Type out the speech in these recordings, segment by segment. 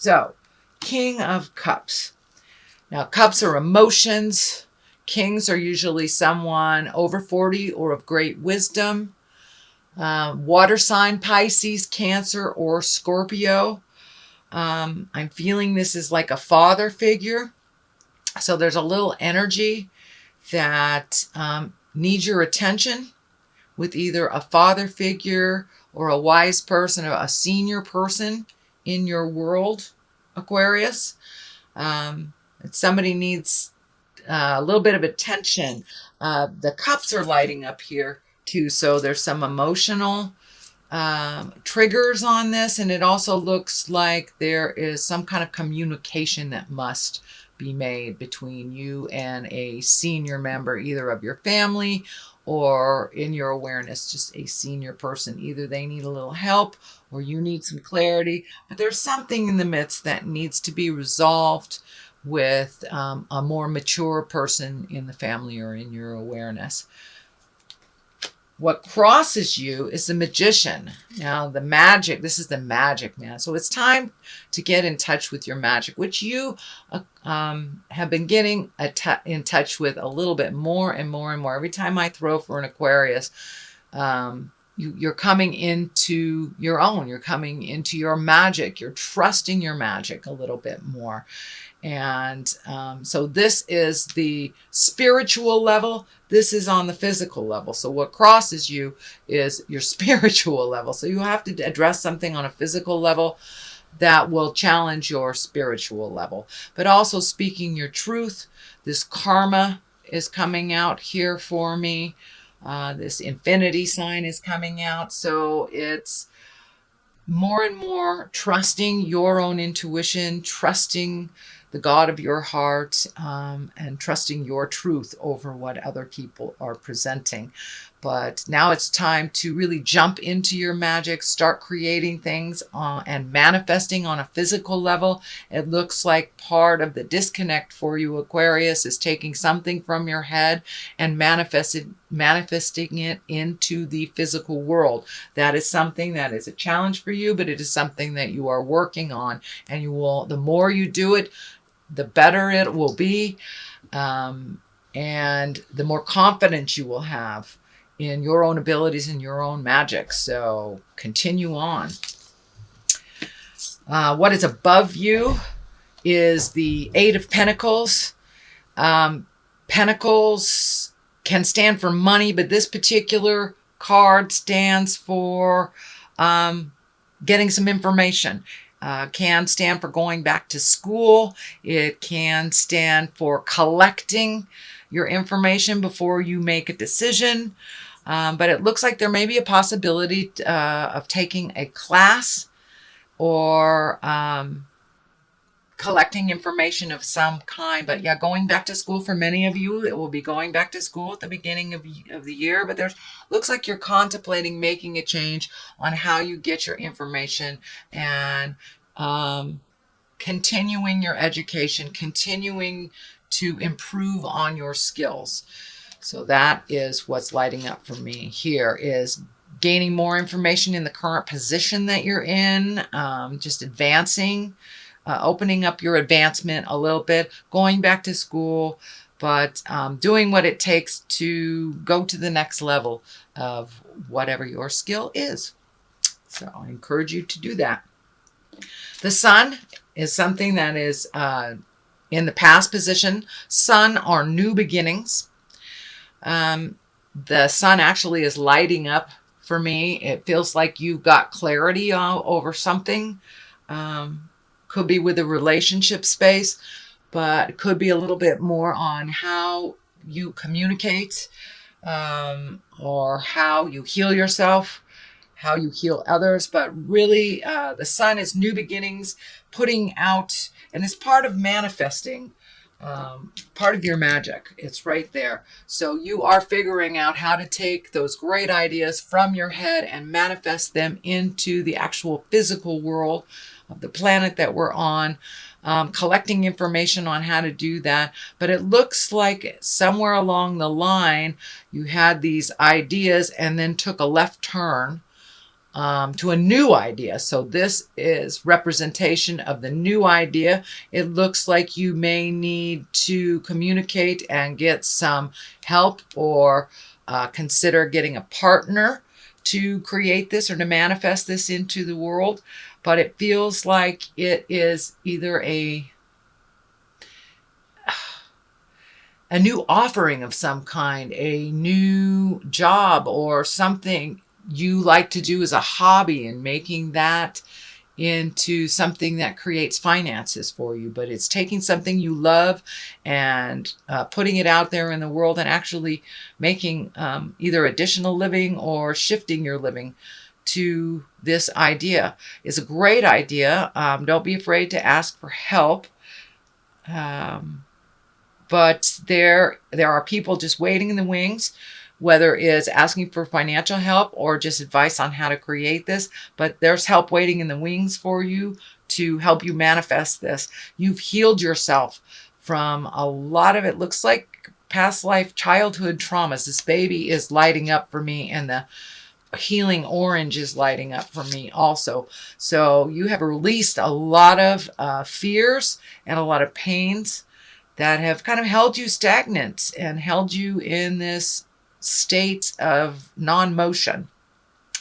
So, King of Cups. Now, cups are emotions. Kings are usually someone over 40 or of great wisdom. Water sign, Pisces, Cancer, or Scorpio. I'm feeling this is like a father figure. So there's a little energy that needs your attention with either a father figure or a wise person or a senior person in your world, Aquarius. Somebody needs a little bit of attention. The cups are lighting up here too, so there's some emotional triggers on this, and it also looks like there is some kind of communication that must be made between you and a senior member, either of your family or in your awareness, just a senior person. Either they need a little help or you need some clarity, but there's something in the midst that needs to be resolved with a more mature person in the family or in your awareness. What crosses you is the Magician. Now, the magic, this is the magic man. So it's time to get in touch with your magic, which you have been getting in touch with a little bit more and more and more. Every time I throw for an Aquarius, you're coming into your own. You're coming into your magic. You're trusting your magic a little bit more. And so this is the spiritual level. This is on the physical level. So what crosses you is your spiritual level. So you have to address something on a physical level that will challenge your spiritual level. But also speaking your truth. This karma is coming out here for me. This infinity sign is coming out. So it's more and more trusting your own intuition, trusting the God of your heart, and trusting your truth over what other people are presenting. But now it's time to really jump into your magic, start creating things and manifesting on a physical level. It looks like part of the disconnect for you, Aquarius, is taking something from your head and manifesting it into the physical world. That is something that is a challenge for you, but it is something that you are working on. And you will, the more you do it, the better it will be, and the more confidence you will have in your own abilities and your own magic. So continue on. What is above you is the Eight of Pentacles. Pentacles can stand for money, but this particular card stands for getting some information. Can stand for going back to school. It can stand for collecting your information before you make a decision. But it looks like there may be a possibility of taking a class or collecting information of some kind. But yeah, going back to school for many of you, it will be going back to school at the beginning of the year. But there's looks like you're contemplating making a change on how you get your information and continuing your education, continuing to improve on your skills. So that is what's lighting up for me here, is gaining more information in the current position that you're in, just advancing, opening up your advancement a little bit, going back to school, but doing what it takes to go to the next level of whatever your skill is. So I encourage you to do that. The Sun is something that is in the past position. Sun are new beginnings. The Sun actually is lighting up for me. It feels like you've got clarity over something. Could be with a relationship space, but it could be a little bit more on how you communicate, or how you heal yourself, how you heal others. But really, the Sun is new beginnings, putting out, and it's part of manifesting, part of your magic. It's right there. So you are figuring out how to take those great ideas from your head and manifest them into the actual physical world of the planet that we're on, collecting information on how to do that. But it looks like somewhere along the line, you had these ideas and then took a left turn to a new idea. So this is representation of the new idea. It looks like you may need to communicate and get some help, or consider getting a partner to create this or to manifest this into the world. But it feels like it is either a new offering of some kind, a new job, or something you like to do as a hobby, and making that into something that creates finances for you. But it's taking something you love and putting it out there in the world, and actually making either additional living or shifting your living to this idea. Is a great idea. Don't be afraid to ask for help. But there are people just waiting in the wings, whether it's asking for financial help or just advice on how to create this. But there's help waiting in the wings for you to help you manifest this. You've healed yourself from a lot of, it looks like, past life childhood traumas. This baby is lighting up for me, and the healing orange is lighting up for me also. So you have released a lot of fears and a lot of pains that have kind of held you stagnant and held you in this state of non-motion,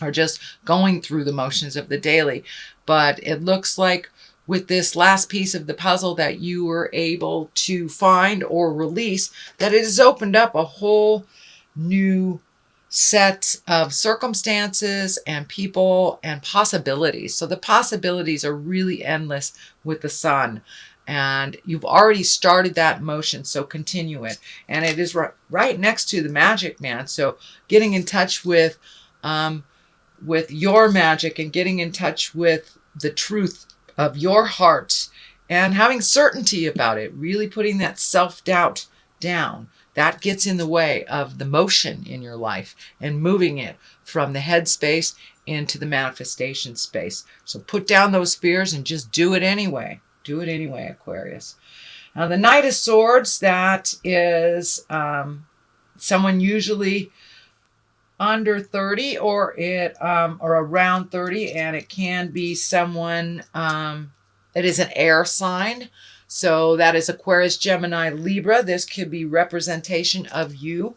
or just going through the motions of the daily. But it looks like with this last piece of the puzzle that you were able to find or release, that it has opened up a whole new set of circumstances and people and possibilities. So the possibilities are really endless with the sun. And you've already started that motion, so continue it. And it is right next to the magic man. So getting in touch with your magic, and getting in touch with the truth of your heart, and having certainty about it, really putting that self-doubt down. That gets in the way of the motion in your life, and moving it from the head space into the manifestation space. So put down those fears and just do it anyway. Do it anyway, Aquarius. Now, the Knight of Swords, that is someone usually under 30 or around 30, and it can be someone that is an air sign. So that is Aquarius, Gemini, Libra. This could be representation of you,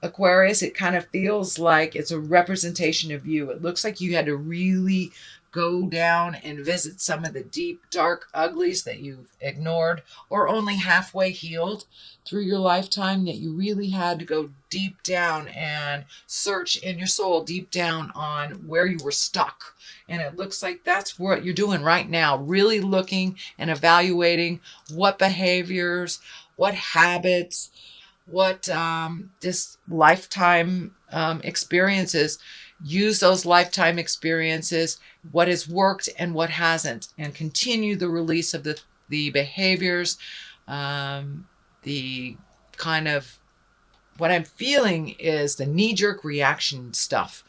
Aquarius. It kind of feels like it's a representation of you. It looks like you had to really go down and visit some of the deep, dark uglies that you've ignored or only halfway healed through your lifetime, that you really had to go deep down and search in your soul deep down on where you were stuck. And it looks like that's what you're doing right now, really looking and evaluating what behaviors, what habits, what just lifetime experiences. Use those lifetime experiences, what has worked and what hasn't, and continue the release of the behaviors, the kind of, what I'm feeling is the knee-jerk reaction stuff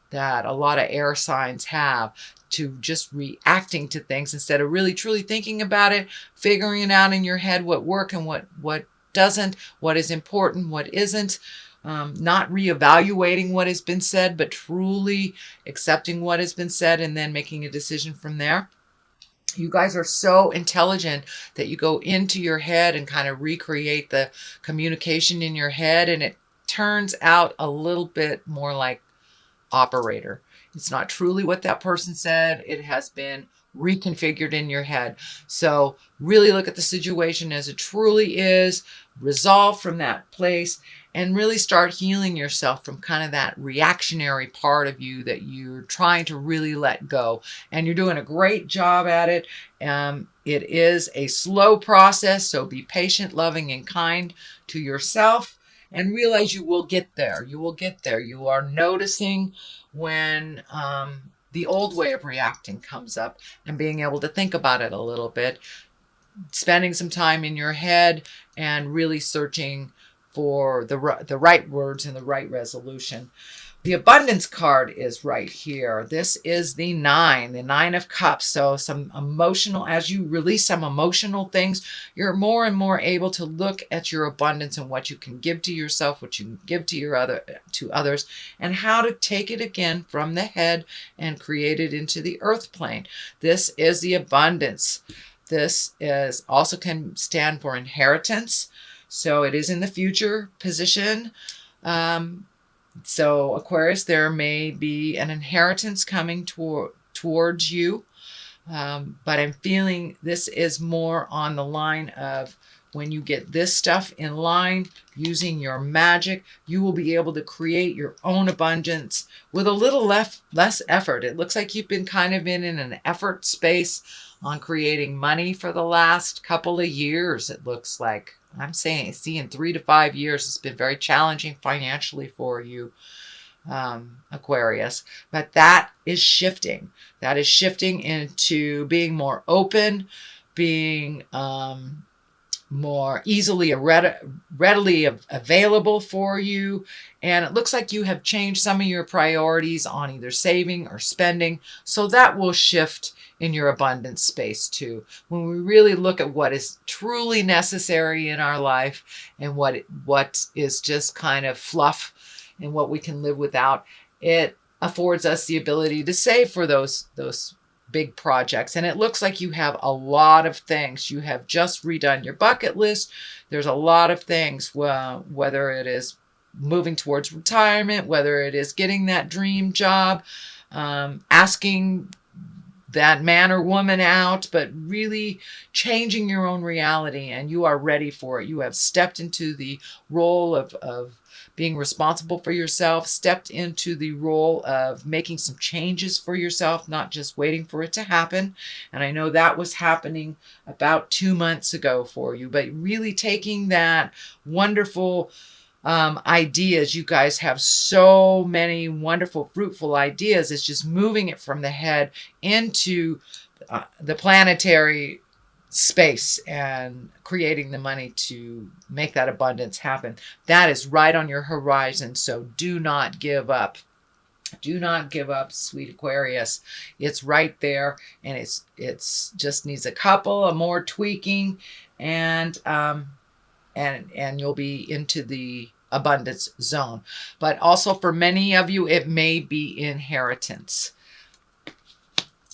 that a lot of air signs have, to just reacting to things instead of really truly thinking about it, figuring it out in your head, what works and what doesn't, what is important, what isn't. Not reevaluating what has been said, but truly accepting what has been said and then making a decision from there. You guys are so intelligent that you go into your head and kind of recreate the communication in your head, and it turns out a little bit more like operator. It's not truly what that person said. It has been reconfigured in your head. So really look at the situation as it truly is, resolve from that place, and really start healing yourself from kind of that reactionary part of you that you're trying to really let go. And you're doing a great job at it. It is a slow process, so be patient, loving, and kind to yourself, and realize you will get there. You will get there. You are noticing when the old way of reacting comes up, and being able to think about it a little bit, spending some time in your head and really searching for the right words and the right resolution. The abundance card is right here. This is the Nine of Cups. So some emotional, as you release some emotional things, you're more and more able to look at your abundance and what you can give to yourself, what you can give to others, and how to take it again from the head and create it into the earth plane. This is the abundance. This is also can stand for inheritance. So it is in the future position. So Aquarius, there may be an inheritance coming towards you. But I'm feeling this is more on the line of when you get this stuff in line, using your magic, you will be able to create your own abundance with a little less effort. It looks like you've been kind of in an effort space on creating money for the last couple of years. It looks like I'm seeing 3 to 5 years. It's been very challenging financially for you, Aquarius, but that is shifting. That is shifting into being more open, being more easily readily available for you. And it looks like you have changed some of your priorities on either saving or spending. So that will shift in your abundance space too. When we really look at what is truly necessary in our life and what is just kind of fluff and what we can live without, it affords us the ability to save for those big projects. And it looks like you have a lot of things. You have just redone your bucket list. There's a lot of things, whether it is moving towards retirement, whether it is getting that dream job, asking that man or woman out, but really changing your own reality, and you are ready for it. You have stepped into the role of being responsible for yourself, stepped into the role of making some changes for yourself, not just waiting for it to happen. And I know that was happening about 2 months ago for you, but really taking that wonderful ideas. You guys have so many wonderful, fruitful ideas. It's just moving it from the head into the planetary space and creating the money to make that abundance happen. That is right on your horizon. So do not give up. Do not give up, sweet Aquarius. It's right there, and it's just needs a couple of more tweaking, and you'll be into the abundance zone. But also for many of you, it may be inheritance.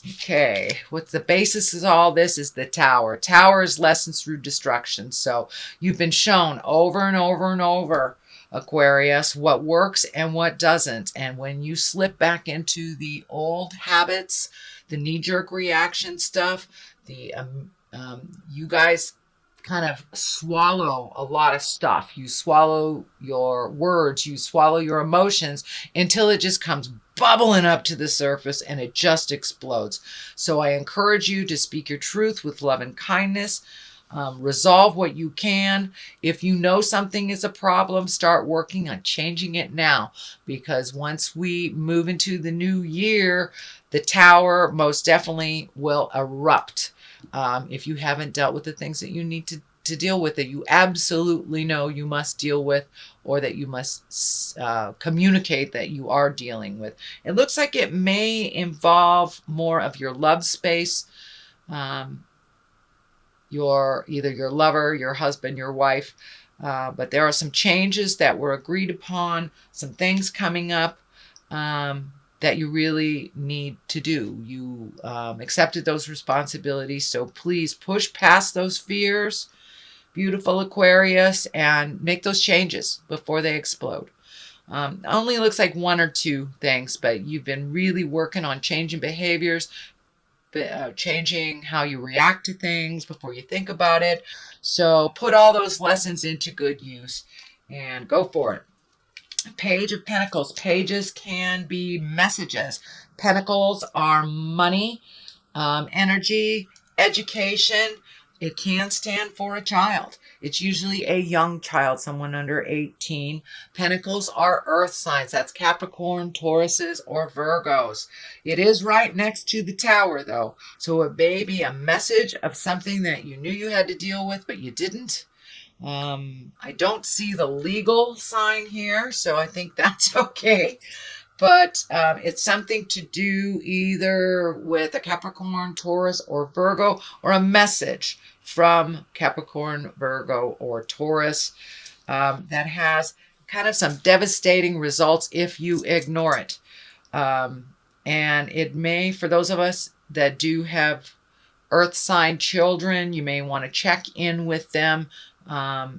Okay, what the basis of all this is the Tower. Tower is lessons through destruction. So you've been shown over and over and over, Aquarius, what works and what doesn't. And when you slip back into the old habits, the knee-jerk reaction stuff, you guys kind of swallow a lot of stuff. You swallow your words, you swallow your emotions until it just comes bubbling up to the surface and it just explodes. So I encourage you to speak your truth with love and kindness. Resolve what you can. If you know something is a problem, start working on changing it now, because once we move into the new year, the Tower most definitely will erupt. If you haven't dealt with the things that you need to deal with, that you absolutely know you must deal with, or that you must communicate that you are dealing with. It looks like it may involve more of your love space, either your lover, your husband, your wife, but there are some changes that were agreed upon, some things coming up that you really need to do. You accepted those responsibilities, so please push past those fears, beautiful Aquarius, and make those changes before they explode. Only looks like 1 or 2 things, but you've been really working on changing behaviors, changing how you react to things before you think about it. So put all those lessons into good use and go for it. Page of Pentacles. Pages can be messages. Pentacles are money, energy, education. It can stand for a child. It's usually a young child, someone under 18. Pentacles are earth signs. That's Capricorn, Tauruses, or Virgos. It is right next to the Tower, though. So it may be a message of something that you knew you had to deal with, but you didn't. I don't see the legal sign here, so I think that's okay. But it's something to do either with a Capricorn, Taurus, or Virgo, or a message from Capricorn, Virgo, or Taurus that has kind of some devastating results if you ignore it. And it may, for those of us that do have earth sign children, you may want to check in with them,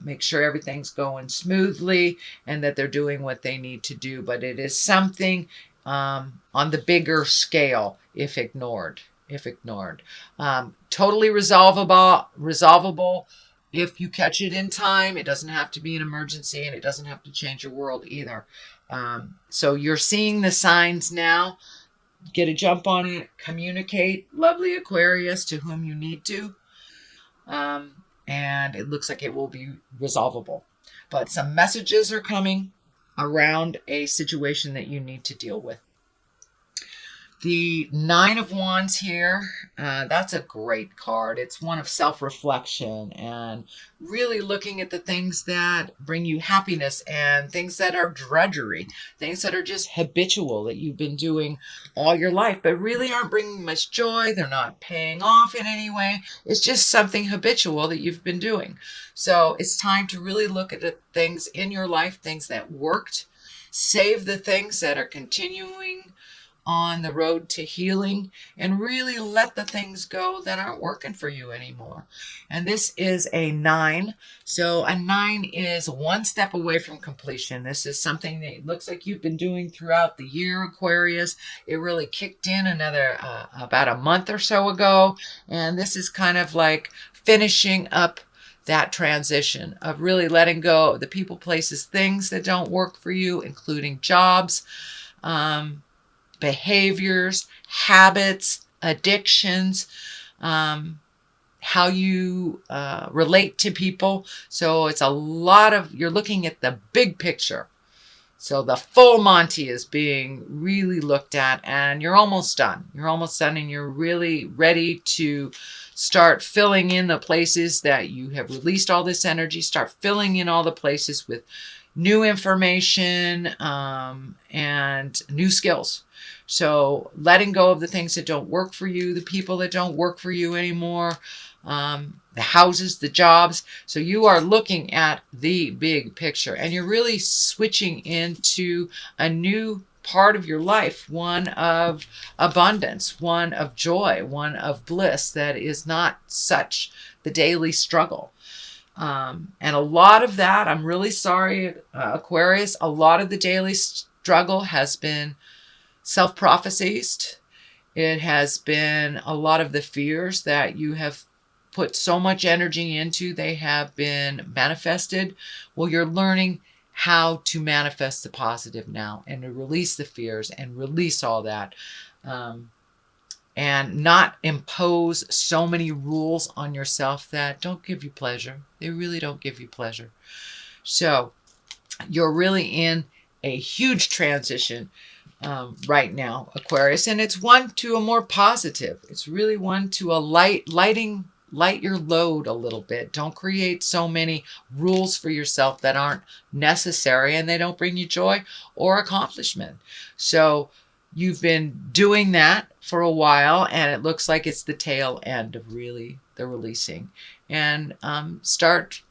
make sure everything's going smoothly and that they're doing what they need to do. But it is something on the bigger scale if ignored. Totally resolvable if you catch it in time. It doesn't have to be an emergency, and it doesn't have to change your world either. So you're seeing the signs now. Get a jump on it, communicate, lovely Aquarius, to whom you need to. And it looks like it will be resolvable. But some messages are coming around a situation that you need to deal with. The Nine of Wands here, that's a great card. It's one of self-reflection and really looking at the things that bring you happiness and things that are drudgery, things that are just habitual that you've been doing all your life, but really aren't bringing much joy. They're not paying off in any way. It's just something habitual that you've been doing. So it's time to really look at the things in your life, things that worked, save the things that are continuing on the road to healing, and really let the things go that aren't working for you anymore. And this is a 9. So a 9 is one step away from completion. This is something that looks like you've been doing throughout the year, Aquarius. It really kicked in another about a month or so ago. And this is kind of like finishing up that transition of really letting go of the people, places, things that don't work for you, including jobs, behaviors, habits, addictions, how you relate to people. So it's a lot of, you're looking at the big picture. So the full Monty is being really looked at, and you're almost done. You're almost done, and you're really ready to start filling in the places that you have released all this energy. Start filling in all the places with new information and new skills. So letting go of the things that don't work for you, the people that don't work for you anymore, the houses, the jobs. So you are looking at the big picture, and you're really switching into a new part of your life, one of abundance, one of joy, one of bliss that is not such the daily struggle. And a lot of that, I'm really sorry, Aquarius, a lot of the daily struggle has been self-prophesied. It has been a lot of the fears that you have put so much energy into, they have been manifested. Well, you're learning how to manifest the positive now and to release the fears and release all that. And not impose so many rules on yourself that don't give you pleasure. They really don't give you pleasure. So you're really in a huge transition right now, Aquarius, and it's one to a more positive. It's really one to a light your load a little bit. Don't create so many rules for yourself that aren't necessary and they don't bring you joy or accomplishment. So you've been doing that for a while, and it looks like it's the tail end of really the releasing. And start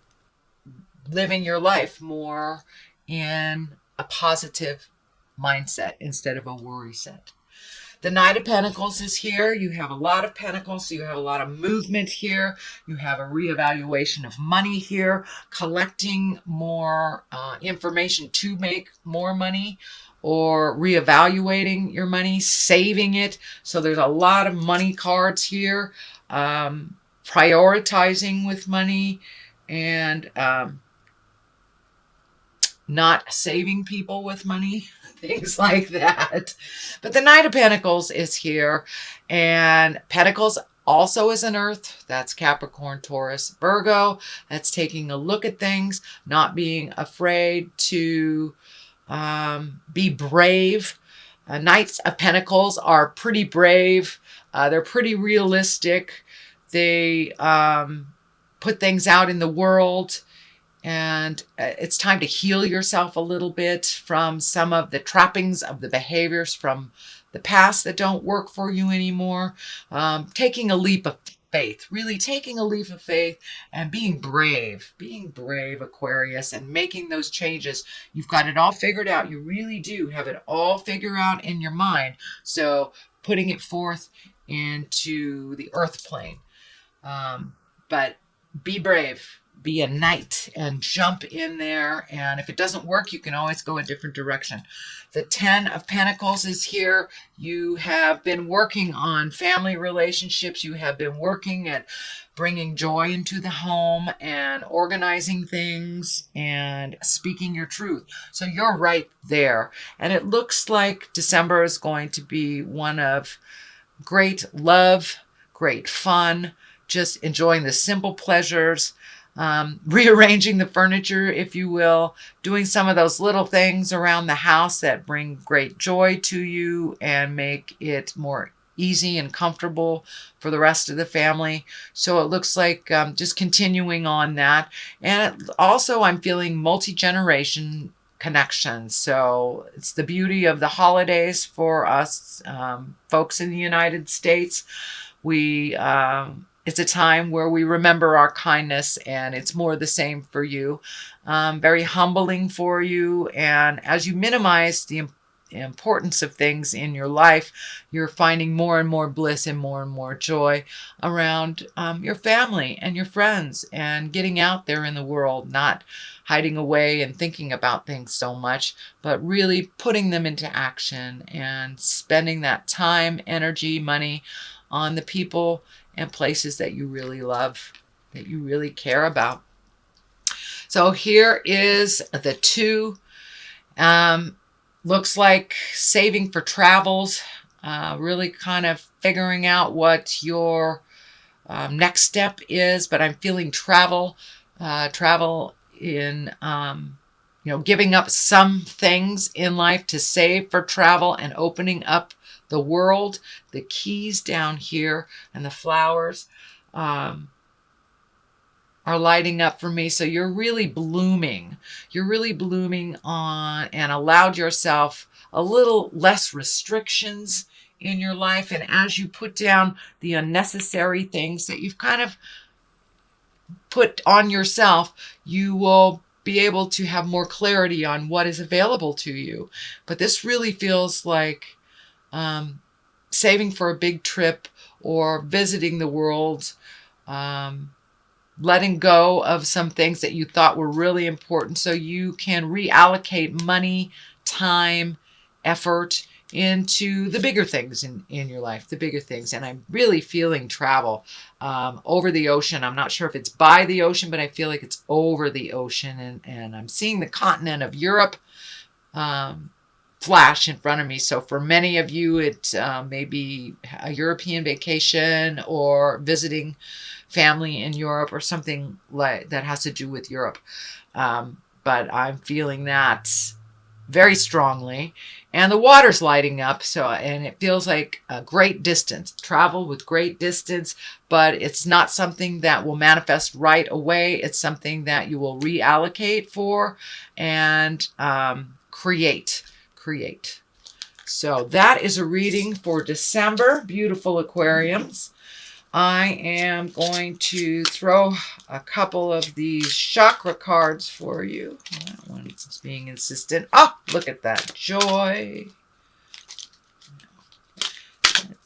living your life more in a positive mindset instead of a worry set. The Knight of Pentacles is here. You have a lot of pentacles, so you have a lot of movement here. You have a reevaluation of money here, collecting more information to make more money, or reevaluating your money, saving it. So there's a lot of money cards here, prioritizing with money, and not saving people with money, things like that. But the Knight of Pentacles is here, and Pentacles also is an earth. That's Capricorn, Taurus, Virgo. That's taking a look at things, not being afraid to be brave. Knights of Pentacles are pretty brave. They're pretty realistic. They put things out in the world And it's time to heal yourself a little bit from some of the trappings of the behaviors from the past that don't work for you anymore. Taking a leap of faith, really taking a leap of faith and being brave, Aquarius, and making those changes. You've got it all figured out. You really do have it all figured out in your mind. So putting it forth into the earth plane. But be brave, be a knight, and jump in there. And if it doesn't work, you can always go a different direction. The 10 of Pentacles is here. You have been working on family relationships. You have been working at bringing joy into the home and organizing things and speaking your truth. So you're right there. And it looks like December is going to be one of great love, great fun, just enjoying the simple pleasures, rearranging the furniture, if you will, doing some of those little things around the house that bring great joy to you and make it more easy and comfortable for the rest of the family. So it looks like just continuing on that. And also I'm feeling multi-generation connections. So it's the beauty of the holidays for us folks in the United States. It's a time where we remember our kindness, and it's more the same for you. Very humbling for you. And as you minimize the importance of things in your life, you're finding more and more bliss and more joy around your family and your friends and getting out there in the world, not hiding away and thinking about things so much, but really putting them into action and spending that time, energy, money on the people and places that you really love, that you really care about. So here is the 2. Looks like saving for travels, really kind of figuring out what your next step is. But I'm feeling travel in, giving up some things in life to save for travel and opening up the world. The keys down here and the flowers are lighting up for me. So you're really blooming. You're really blooming on and allowed yourself a little less restrictions in your life. And as you put down the unnecessary things that you've kind of put on yourself, you will be able to have more clarity on what is available to you. But this really feels like saving for a big trip or visiting the world, letting go of some things that you thought were really important so you can reallocate money, time, effort into the bigger things in your life, the bigger things. And I'm really feeling travel over the ocean. I'm not sure if it's by the ocean, but I feel like it's over the ocean. And I'm seeing the continent of Europe flash in front of me. So for many of you, it may be a European vacation or visiting family in Europe or something like that has to do with Europe. But I'm feeling that very strongly. And the water's lighting up. And it feels like a great distance, travel with great distance, but it's not something that will manifest right away. It's something that you will reallocate for and create. So that is a reading for December, beautiful Aquarians. I am going to throw a couple of these chakra cards for you. That one is being insistent. Oh, look at that. Joy.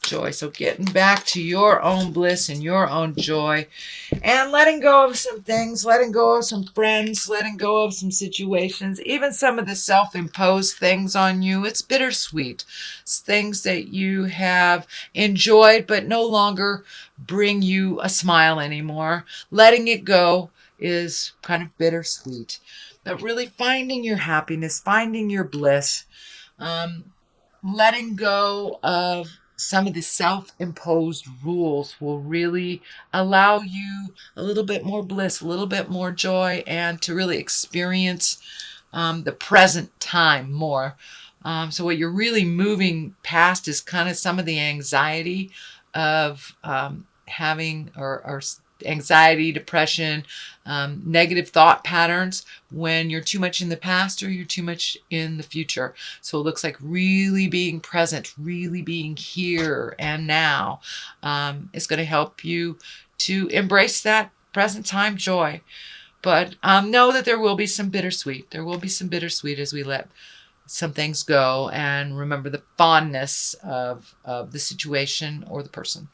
Joy. So getting back to your own bliss and your own joy and letting go of some things, letting go of some friends, letting go of some situations, even some of the self-imposed things on you. It's bittersweet. It's things that you have enjoyed but no longer bring you a smile anymore. Letting it go is kind of bittersweet. But really finding your happiness, finding your bliss, letting go of some of the self-imposed rules will really allow you a little bit more bliss, a little bit more joy, and to really experience the present time more. So what you're really moving past is kind of some of the anxiety of having or anxiety, depression, negative thought patterns when you're too much in the past or you're too much in the future. So it looks like really being present, really being here and now is going to help you to embrace that present time joy. But know that there will be some bittersweet. There will be some bittersweet as we let some things go and remember the fondness of the situation or the person.